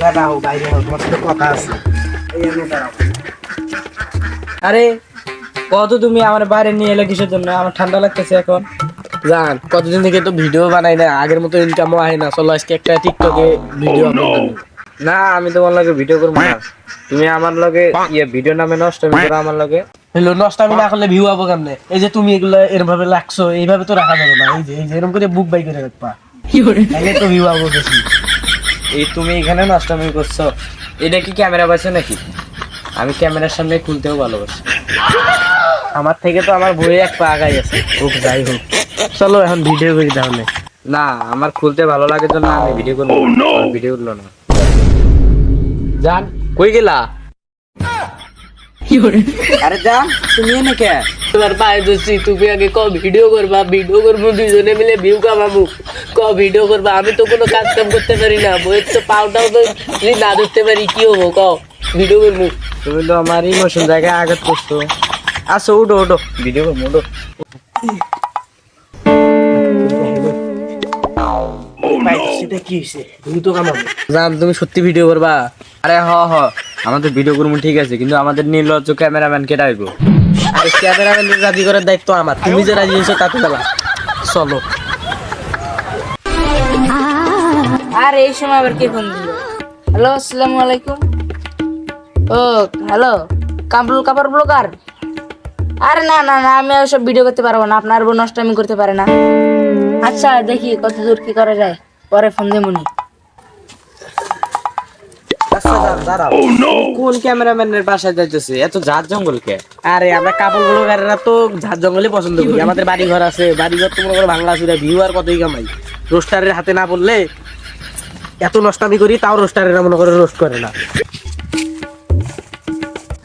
দাঁড়াও বাইরে তোমার সাথে কথা আছে। দাঁড়াও। আরে কত তুমি আমার বাইরে নিয়ে এলে কিসের জন্য? আমার ঠান্ডা লাগতেছে এখন। জান কতদিন থেকে তো ভিডিও বানাই না, আগের মতো ইনকামও হয় না। চলো আজকে একটা টিকটকে ভিডিও আপলোড করব। না আমি তোমার লগে ভিডিও করবো না, তুমি আমার লগে ভিডিও নামে নষ্ট করো আমার লগে। হলো নষ্ট আমি না করলে ভিউ পাবো কেমনে? এই যে তুমি এগুলো এরকম ভাবে লাগছো, এইভাবে তো রাখা যাবে না। এই যে এরকম করে বুক বাই করে রাখবা, তাহলে তো ভিউ পাবো বেশি। এই তুমি এখানে নষ্টমি করছো, এটা কি ক্যামেরা পাচ্ছে নাকি? আমি ক্যামেরার সামনে খুলতেও ভালোবাসি। আমার থেকে তো আমার বইয়ে এক পা আগাই আছে। হোক যাই হোক, চলো এখন ভিডিও করি তাহলে। না আমার খুলতে ভালো লাগে তো না, আমি ভিডিও করবো। ভিডিও করলো না। জান কই গেলা? আরে জান তুমি এনে কে? তোমার পায়ে ধরছি, তুমি আগে ক ভিডিও করবা, ভিডিও করবো দুইজনে মিলে ভিউ কামাবো। ক ভিডিও করবা, আমি তো কোনো কাজ কাম করতে পারি না, বইয়ের তো পাউটাও তো যদি না ধরতে পারি কি হবো? ক ভিডিও করবো। তুমি তো আমার ইমোশন জায়গায় আঘাত করছো। আচ্ছা উঠো উঠো, ভিডিও করবো উঠো। কি হয়েছে? দ্রুত কামাবো। জান তুমি সত্যি ভিডিও করবা? আরে হ হ, আমাদের ভিডিও করবো ঠিক আছে, কিন্তু আমাদের নির্লজ্জ ক্যামেরাম্যান কেটা হইব? আরে ক্যামেরাম্যান রাজি করার দায়িত্ব আমার, তুমি যে রাজি হয়েছো তাতে গেলা। চলো। আর এই সময় আবার কে ফোন দিল? হ্যালো, আসসালামু আলাইকুম। ও হ্যালো, কামরুল কাপড় ব্লগার? আরে না না না, আমি ওসব ভিডিও করতে পারবো না, আপনার বোন নষ্ট আমি করতে পারে না। আচ্ছা দেখি কত দূর কি করা যায়, পরে ফোন দেবনি। আচ্ছা দাঁড়াও, কোন ক্যামেরাম্যানের বাসায় যাইতেছে? এত ঝাড় জঙ্গল কে? আরে আমরা কাপড় ব্লগাররা তো ঝাড় জঙ্গলে পছন্দ করি। আমাদের বাড়ি ঘর আছে, বাড়ি ঘর তো মনে করো বাংলা আছে, ভিউ আর কতই কামাই। রোস্টারের হাতে না পড়লে এত নষ্টামি করি, তাও রোস্টারেরা মনে করে রোস্ট করে না।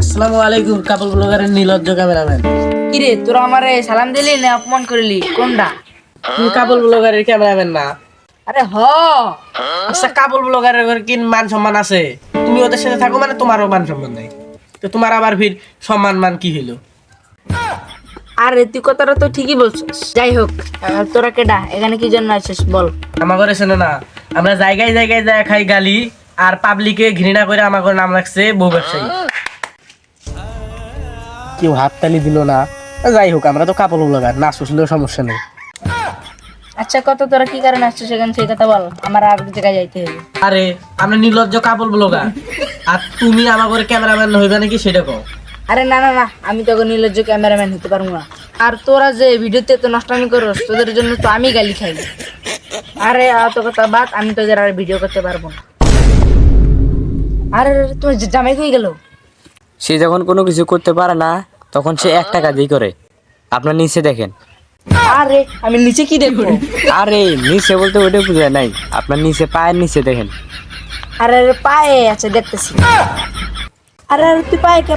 আসসালামু আলাইকুম কাপড় ব্লগারের নির্লজ্জ ক্যামেরাম্যান। কিরে তোরা আমারে সালাম দিলি না অপমান করলি? কোনটা? তুমি কাপড় ব্লগারের ক্যামেরাম্যান না? আরে হ, আচ্ছা কাপড় ব্লগারের কি মান সম্মান আছে? তুমি ওদের সাথে থাকো মানে তোমারও মান সম্মান নাই, তো তোমার আবার ফির সম্মান মান কি হইলো? আরে তুই কথাটা তো ঠিকই বলছিস। যাই হোক, তোরা কেডা, এখানে কি জন্য আছিস বল? আমার ঘরে শোনো না, আমরা জায়গায় জায়গায় যায় খাই গালি, আর পাবলিকে ঘৃণা করে আমার ঘরে নাম রাখছে বউ ব্যবসায়ী। কেউ হাততালি দিল না। যাই হোক, আমরা তো কাপড় ব্লগার, নাচ শুনলেও সমস্যা নেই। আচ্ছা কত তোরা কি কারণে আসছিস সেখানে সেই কথা বল, আমার আর এক জায়গায় যাইতে হবে। আরে আমরা নির্লজ্জ কাপড় ব্লগার, আর তুমি আমার ঘরে ক্যামেরাম্যান হইবে নাকি সেটা কও। আরে না না না, আমি তো নির্লজ্জ ক্যামেরাম্যান হতে পারবো না। আর তোরা যে ভিডিওতে তো নষ্টামি করস, তোদের জন্য তো আমি গালি খাই। আরে এত কথা বাদ, আমি তোদের আর ভিডিও করতে পারবো না। আরে তোমার জামাই কই গেল? সে যখন কোনো কিছু করতে পারে না, তখন সে একটা কাজই করে। আপনার নিচে দেখেন। আরে আমি নিচে কি দেখবো? আরে নিচে বলতে ওইটা বুঝায় নাই, আপনার নিচে পায়ের নিচে দেখেন। আরে আরে পায়ে আছে, দেখতেছি। আরে আরে তুই পায়ে কে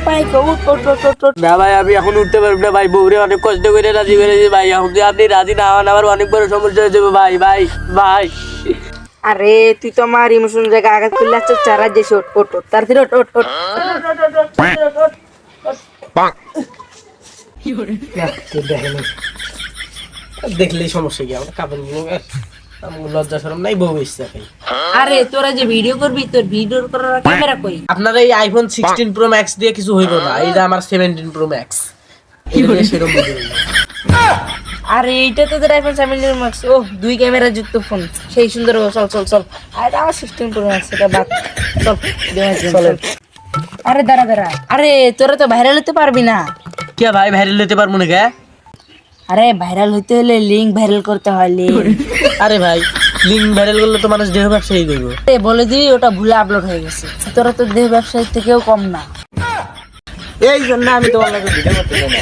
উঠ উঠ উঠ উঠ উঠ। না ভাই আমি এখন উঠতে পারবো না ভাই, বউরে অনেক কষ্ট করে রাজি করেছি ভাই, এখন যদি আপনি রাজি না হন আমার অনেক বড় সমস্যা হয়ে যাবে ভাই ভাই ভাই। আরে তুই তো আমার ইমোশন জায়গা আঘাত করলে আচ্ছা চারা যেছে। ওঠ ওঠ ওঠ, তাড়াতাড়ি ওঠ ওঠ ওঠ। দেখলেই সমস্যা কি? আমরা কাপড় ব্লগার, আমার লজ্জা শরম নাই, বউ ইচ্ছা খাই। আরে তোরা যে ভিডিও করবি, তোর ভিডিও করার ক্যামেরা কই? আপনার এই আইফোন 16 প্রো ম্যাক্স দিয়ে কিছু হইব না, এই যে আমার 17 প্রো ম্যাক্স সেরকম ভিডিও। আরে এইটা তোদের আইফোন 17 ম্যাক্স, ও 2 ক্যামেরা যুক্ত ফোন, সেই সুন্দর। চল চল চল, আরে আমার 16 প্রো ম্যাক্স, এটা বাদ। চল চল। আরে দাঁড়া দাঁড়া, আরে তোরা তো ভাইরাল হতে পারবি না। কে ভাই ভাইরাল হতে পারবো না কে? আরে ভাইরাল হতে হলে লিংক ভাইরাল করতে হয়, লিংক। আরে ভাই লিঙ্ক ভাইরাল করলে তো মানুষ দেহ ব্যবসায়ী করবো। বলে দিবি ওটা ভুলে আপলোড হয়ে গেছে। তোরা তো দেহ ব্যবসায়ীর থেকেও কম না। এই জন্য আমি তোমার লগে ভিডিও করতে চাই না।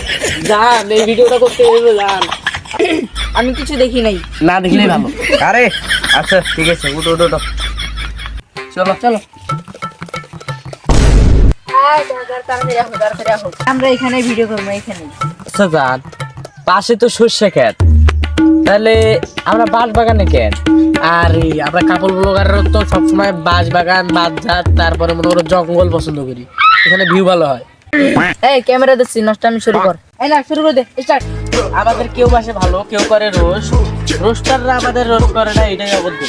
জান এই ভিডিওটা করতে হবে জান। আমি কিছু দেখি নাই। না দেখলেই ভালো। আরে আচ্ছা ঠিক আছে, উঠো উঠো উঠো। চলো চলো, আমরা এখানে ভিডিও করবো, এখানে। আচ্ছা যান, পাশে তো সর্ষে ক্ষেত, তাহলে আমরা বাঁশ বাগানে কেন? আর আমরা কাপড় ব্লগাররা তো সবসময় বাঁশ বাগান, বাঁশঝাড়, তারপরে মনে করো জঙ্গল পছন্দ করি, এখানে ভিউ ভালো হয়। এই ক্যামেরা দেখছি, নষ্ট আমি শুরু কর। এই না শুরু করে দে, স্টার্ট। আমাদের কেউ বাসে ভালো, কেউ করে রোস্ট। রোস্টাররা আমাদের রোস্ট করে না, এটাই অবদ্ধ।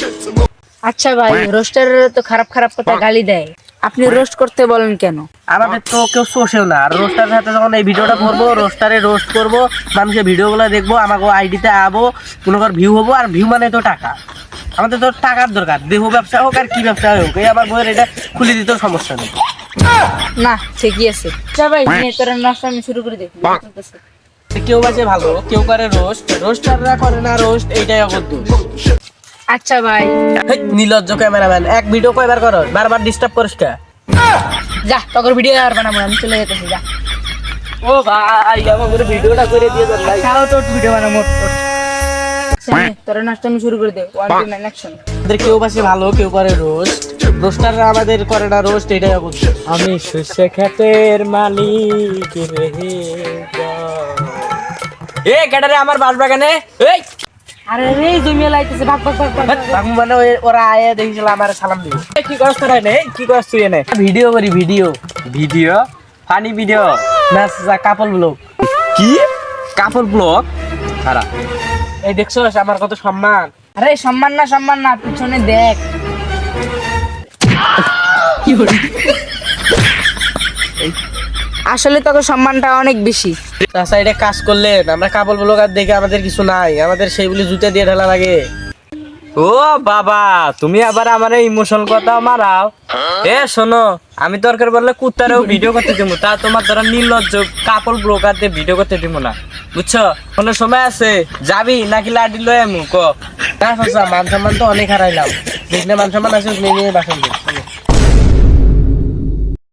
আচ্ছা ভাই, রোস্টারের তো খারাপ খারাপ কথা গালি দেয়, আপনি রোস্ট করতে বলেন কেন? আমাদের তো কেউ চষেও না। আর রোস্টারের সাথে যখন এই ভিডিওটা করবো, রোস্টারে রোস্ট করবো, মানুষের ভিডিওগুলো দেখবো, আমাকে আইডিতে আবো, কোনো ভিউ হবো। আর ভিউ মানে তো টাকা, আমাদের তো টাকার দরকার। দেহ ব্যবসা হোক আর কি ব্যবসা হোক, এই আমার বইয়ের এটা খুলে দিতেও সমস্যা নেই। না ঠিকই আছে। আচ্ছা ভাই, তোরা নাস্তা আমি শুরু করে দেখি। কেউ বাজে ভালো, কেউ করে রোস্ট, রোস্টাররা করে না রোস্ট, এইটাই অবদ্ধ। আচ্ছা ভাই, নির্লজ্জ ক্যামেরাম্যান, এক ভিডিও কয়বার করো, বারবার ডিস্টার্ব করিস কে? যা তোর ভিডিও আর বানাবো না, আমি চলে যেতেছি, যা। ও ভাই, আমার ভিডিওটা করে দিয়ে দেন ভাই। তাও তোর ভিডিও বানাবো। তোরা নাস্তা আমি শুরু করে দে। 1 2 9 অ্যাকশন। আমাদের কেউ বাজে ভালো, কেউ করে রোস্ট, রোস্টাররা আমাদের করে না রোস্ট, এইটাই অবদ্ধ। আমি শস্য ক্ষেতের মালিক রে এ কেডারে আমার বাস বাগানে এই আরে রে, জমিয়ে লাইতেছে, ভাগ ভাগ ভাগ ভাগ। বাবু মানে ওরা আয়া দেখেছিল আমার সালাম দিবে। কি করছ তোরা নে কি করছ তুই এনে ভিডিও করি, ভিডিও ভিডিও ফানি ভিডিও না কাপল ব্লগ। কি কাপড় ব্লগ সারা এই দেখছো আমার কত সম্মান। আরে সম্মান না, পিছনে দেখ। আসলে তোকে সম্মানটা অনেক বেশি। চাচা এটা কাজ করলেন, আমরা কাপল ব্লগ আর দেখে আমাদের কিছু নাই, আমাদের সেইগুলি জুতে দিয়ে ঢালা লাগে। ও বাবা তুমি আবার আমার ইমোশনাল কথা মারাও। এ শোনো, আমি দরকার বললে কুত্তারেও ভিডিও করতে দিব, তা তোমার ধরো নির্লজ্জ কাপড় ব্লগার দিয়ে ভিডিও করতে দিব না, বুঝছো? কোনো সময় আছে যাবি নাকি লাডি লয়ে আমু ক? না চাচা, মান সম্মান তো অনেক হারাইলাম, দেখলে মান সম্মান আছে, মেয়ে বাসন